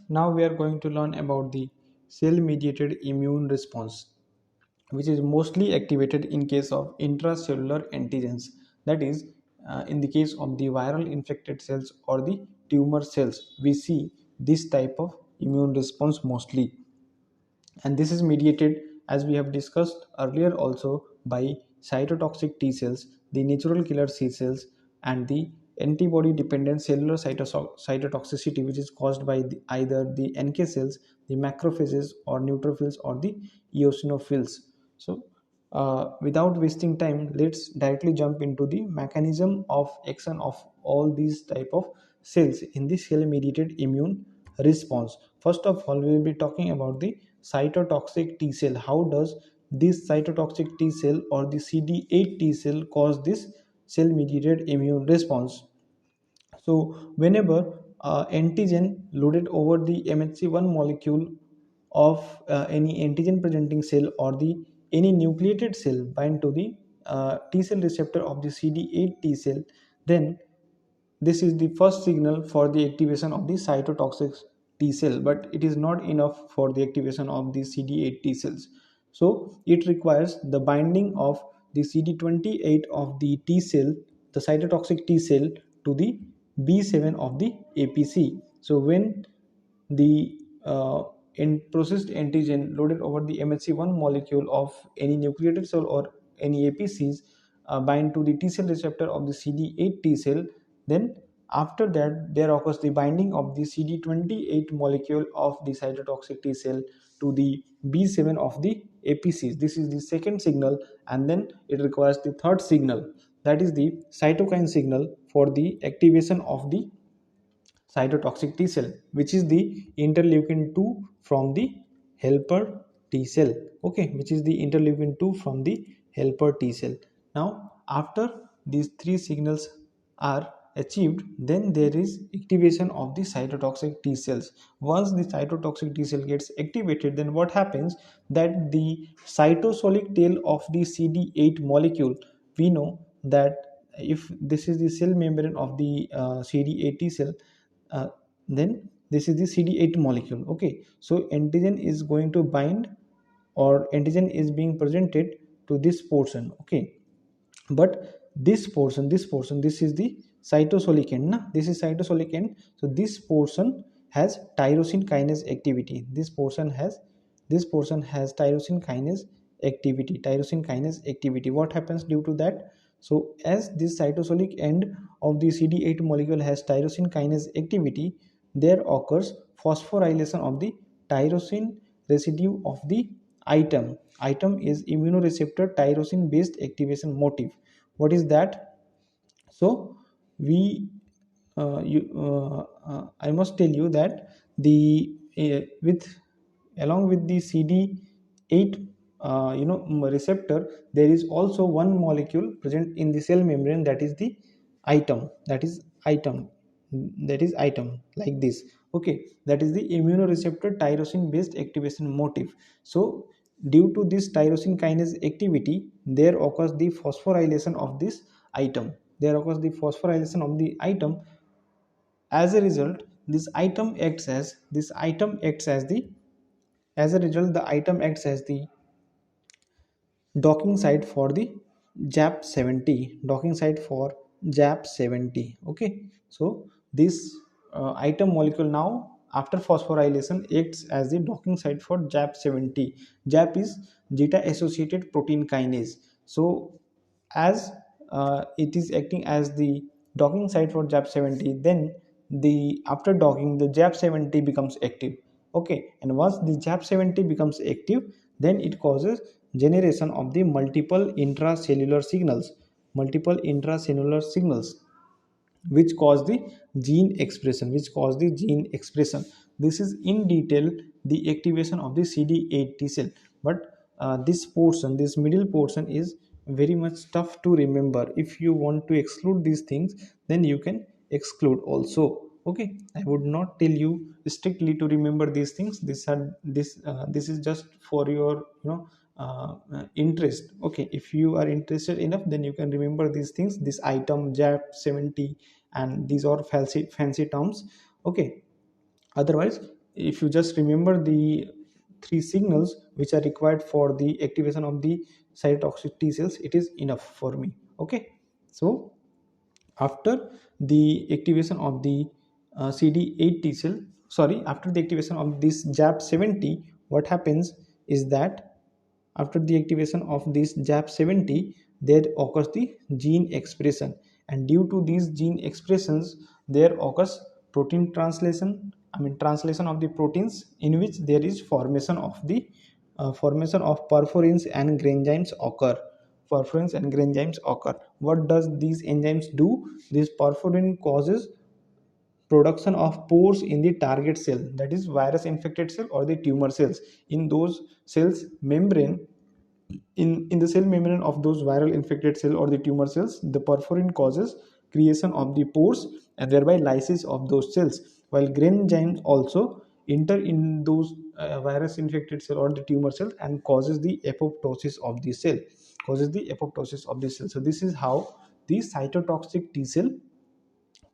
Now we are going to learn about the cell-mediated immune response, which is mostly activated in case of intracellular antigens. That is, in the case of the viral infected cells or the tumor cells, we see this type of immune response mostly. And this is mediated, as we have discussed earlier also, by cytotoxic T cells, the natural killer C cells, and the antibody dependent cellular cytotoxicity, which is caused by either the NK cells, the macrophages or neutrophils or the eosinophils. So without wasting time, let's directly jump into the mechanism of action of all these type of cells in the cell mediated immune response. First of all, we will be talking about the cytotoxic T cell. How does this cytotoxic T cell or the CD8 T cell cause this cell mediated immune response? So whenever antigen loaded over the MHC1 molecule of any antigen presenting cell or the any nucleated cell bind to the T cell receptor of the CD8 T cell, then this is the first signal for the activation of the cytotoxic T cell, but it is not enough for the activation of the CD8 T cells. So it requires the binding of the CD28 of the T cell, the cytotoxic T cell, to the B7 of the APC. So when the in processed antigen loaded over the MHC1 molecule of any nucleated cell or any APCs bind to the T cell receptor of the CD8 T cell, then after that there occurs the binding of the CD28 molecule of the cytotoxic T cell to the B7 of the APCs. This is the second signal, and then it requires the third signal, that is the cytokine signal, for the activation of the cytotoxic T cell, which is the interleukin 2 from the helper T cell. Okay, which is the interleukin 2 from the helper T cell. Now after these three signals are achieved, then there is activation of the cytotoxic T cells. Once the cytotoxic T cell gets activated, then what happens, that the cytosolic tail of the CD8 molecule, we know that if this is the cell membrane of the CD8 T cell, uh, then this is the CD8 molecule. Okay, so antigen is going to bind, or antigen is being presented to this portion. Okay, but this is the cytosolic end na? This is cytosolic end. So this portion has tyrosine kinase activity. This portion has tyrosine kinase activity. What happens due to that? So as this cytosolic end of the CD8 molecule has tyrosine kinase activity, there occurs phosphorylation of the tyrosine residue of the item is immunoreceptor tyrosine based activation motif. What is that? So we I must tell you that the with along with the CD8 receptor, there is also one molecule present in the cell membrane, that is the item like this. Okay, that is the immunoreceptor tyrosine based activation motif. So due to this tyrosine kinase activity, there occurs the phosphorylation of this item. As a result, this item acts as the as a result the item acts as the docking site for the JAP70. Okay, so this item molecule now, after phosphorylation, acts as the docking site for JAP70. JAP is zeta associated protein kinase. So as it is acting as the docking site for JAP70, then the after docking the JAP70 becomes active. Okay, and once the JAP70 becomes active, then it causes generation of the multiple intracellular signals which cause the gene expression. This is in detail the activation of the CD8 T cell, but this middle portion is very much tough to remember. If you want to exclude these things, then you can exclude also. Okay, I would not tell you strictly to remember these things. This is just for your interest. Okay, if you are interested enough, then you can remember these things, this item JAP70, and these are fancy terms. Okay, otherwise if you just remember the three signals which are required for the activation of the cytotoxic T cells, it is enough for me. Okay, so after the activation of the CD8 T cell, sorry, after the activation of this JAP70, what happens is that after the activation of this JAP70, there occurs the gene expression, and due to these gene expressions, there occurs protein translation. I mean translation of the proteins, in which there is formation of perforins and granzymes occur. Perforins and granzymes occur. What does these enzymes do? This perforin causes production of pores in the target cell, that is virus infected cell or the tumor cells. In those cells membrane, in the cell membrane of those viral infected cell or the tumor cells, the perforin causes creation of the pores and thereby lysis of those cells, while granzymes also enter in those virus infected cell or the tumor cell and causes the apoptosis of the cell, so this is how the cytotoxic T cell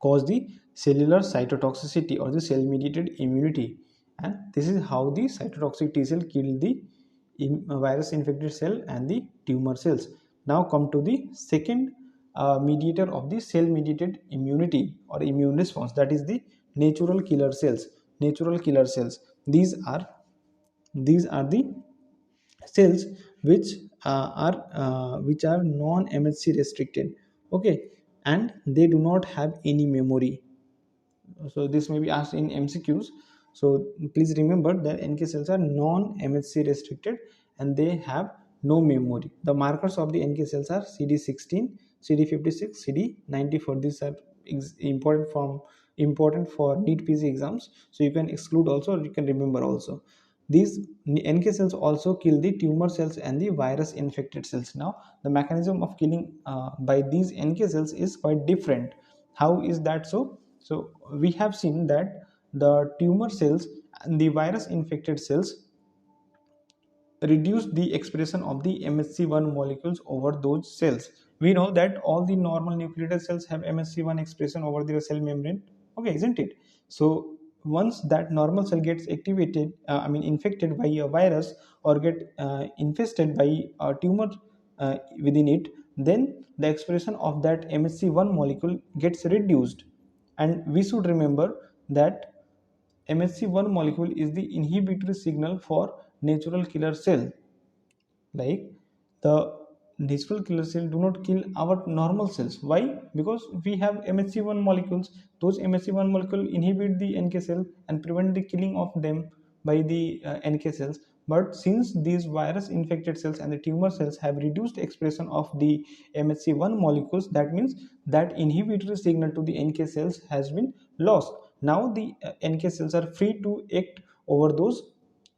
cause the cellular cytotoxicity or the cell mediated immunity, and this is how the cytotoxic T cell kill the virus infected cell and the tumor cells. Now come to the second mediator of the cell mediated immunity or immune response, that is the natural killer cells. Natural killer cells, these are the cells which which are non MHC restricted. Okay, and they do not have any memory. So this may be asked in MCQs. So please remember that NK cells are non-MHC restricted and they have no memory. The markers of the NK cells are CD16, CD56, CD94. These are important for NEET PG exams. So you can exclude also, or you can remember also. These NK cells also kill the tumor cells and the virus infected cells. Now the mechanism of killing by these NK cells is quite different. How is that so? So we have seen that the tumor cells and the virus infected cells reduce the expression of the MHC1 molecules over those cells. We know that all the normal nucleated cells have MHC1 expression over their cell membrane. Okay, isn't it? So once that normal cell gets activated, infected by a virus or get infested by a tumor within it, then the expression of that MHC1 molecule gets reduced. And we should remember that MHC1 molecule is the inhibitory signal for natural killer cell. Like the natural killer cell do not kill our normal cells. Why? Because we have MHC1 molecules. Those MHC1 molecule inhibit the NK cell and prevent the killing of them by the NK cells. But since these virus infected cells and the tumor cells have reduced expression of the MHC1 molecules, that means that inhibitory signal to the NK cells has been lost. Now the NK cells are free to act over those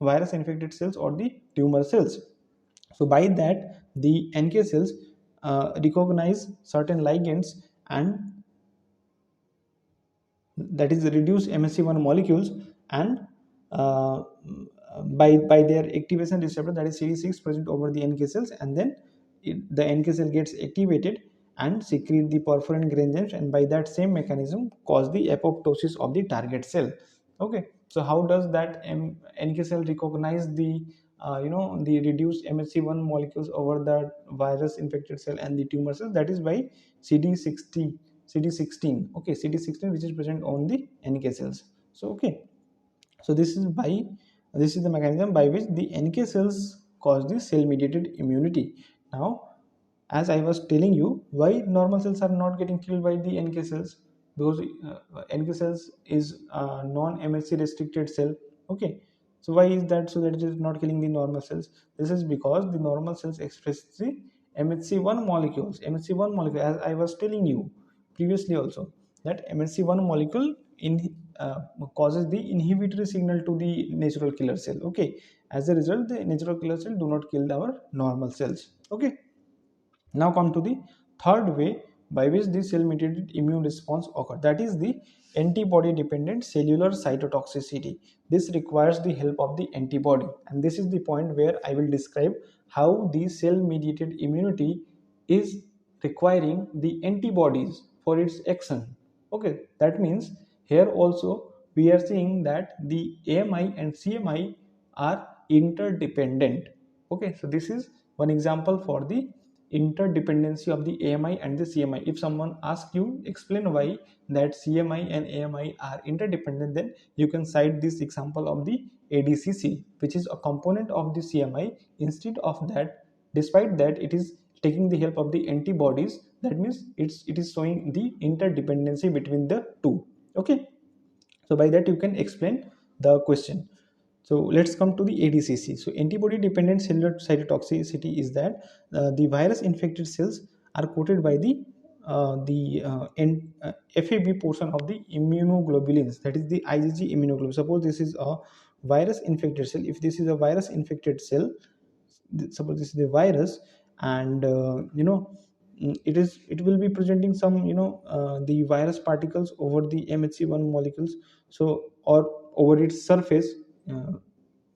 virus infected cells or the tumor cells. So by that the NK cells recognize certain ligands, and that is reduce MSC1 molecules, and uh, by their activation receptor, that is CD6 present over the NK cells, and then the NK cell gets activated and secrete the perforin granzymes, and by that same mechanism cause the apoptosis of the target cell. Okay, so how does that NK cell recognize the the reduced MHC1 molecules over the virus infected cell and the tumor cell? That is by CD60 CD16. Okay, CD16 which is present on the NK cells. So okay, so this is the mechanism by which the NK cells cause the cell mediated immunity. Now as I was telling you, why normal cells are not getting killed by the NK cells? Because NK cells is non-MHC restricted cell. Okay, so why is that? So that it is not killing the normal cells. This is because the normal cells express the MHC1 molecules. MHC1 molecule, as I was telling you previously also, that MHC1 molecule in causes the inhibitory signal to the natural killer cell. Okay, as a result, the natural killer cell do not kill our normal cells. Okay. Now come to the third way by which the cell mediated immune response occurs, that is the antibody dependent cellular cytotoxicity. This requires the help of the antibody, and this is the point where I will describe how the cell mediated immunity is requiring the antibodies for its action. Okay, that means here also we are seeing that the AMI and CMI are interdependent. Okay, so this is one example for the interdependency of the AMI and the CMI. If someone asks you explain why that CMI and AMI are interdependent, then you can cite this example of the ADCC, which is a component of the CMI. Instead of that, despite that it is taking the help of the antibodies, that means it is showing the interdependency between the two. Okay, so by that you can explain the question. So let's come to the ADCC. So antibody dependent cellular cytotoxicity is that the virus infected cells are coated by the FAB portion of the immunoglobulins, that is the IgG immunoglobulin. Suppose this is a virus infected cell. If this is a virus infected cell, suppose this is the virus, and it will be presenting some the virus particles over the MHC1 molecules, so or over its surface, uh,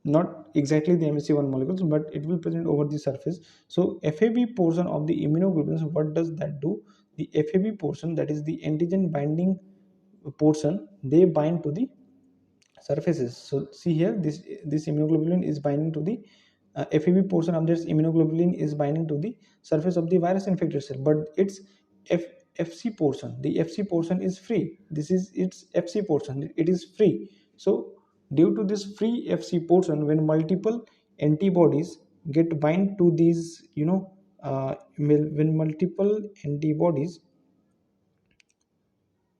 not exactly the MHC1 molecules, but it will present over the surface. So FAB portion of the immunoglobulins, what does that do? The FAB portion, that is the antigen binding portion, they bind to the surfaces. So see here, this immunoglobulin is binding to the FAB portion of this immunoglobulin is binding to the surface of the virus infected cell, but its F, FC portion, the FC portion is free. This is its FC portion, it is free. So due to this free FC portion, when multiple antibodies get bind to these,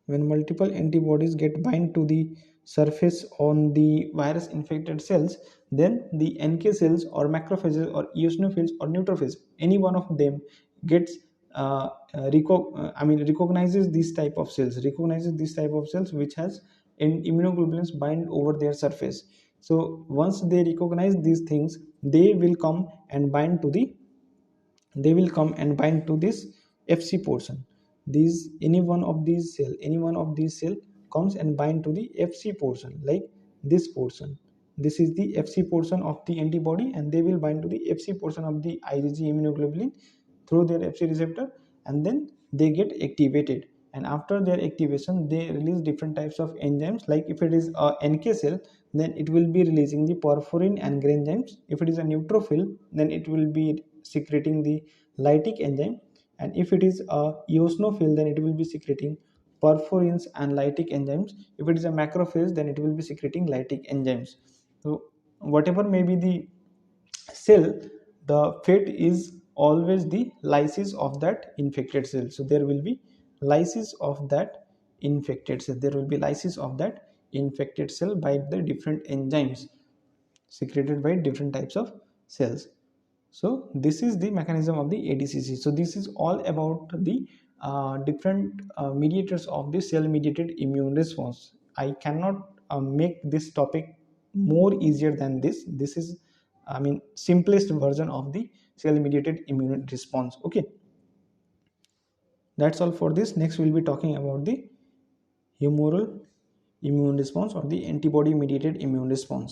when multiple antibodies get bind to the surface on the virus infected cells, then the NK cells or macrophages or eosinophils or neutrophils, any one of them gets recognizes these type of cells which has immunoglobulins bind over their surface. So once they recognize these things, they will come and bind to this FC portion. These any one of these cell comes and bind to the FC portion, like this portion. This is the FC portion of the antibody, and they will bind to the FC portion of the IgG immunoglobulin through their FC receptor, and then they get activated. And after their activation, they release different types of enzymes. Like if it is a NK cell, then it will be releasing the porphyrin and granzymes. If it is a neutrophil, then it will be secreting the lytic enzyme. And if it is a eosinophil, then it will be secreting porphyrins and lytic enzymes. If it is a macrophage, then it will be secreting lytic enzymes. So whatever may be the cell, the fate is always the lysis of that infected cell. So there will be lysis of that infected cell, by the different enzymes secreted by different types of cells. So this is the mechanism of the ADCC. So this is all about the different mediators of the cell mediated immune response. I cannot make this topic more easier than this. This is, simplest version of the cell mediated immune response. Okay, that's all for this. Next we'll be talking about the humoral immune response or the antibody mediated immune response.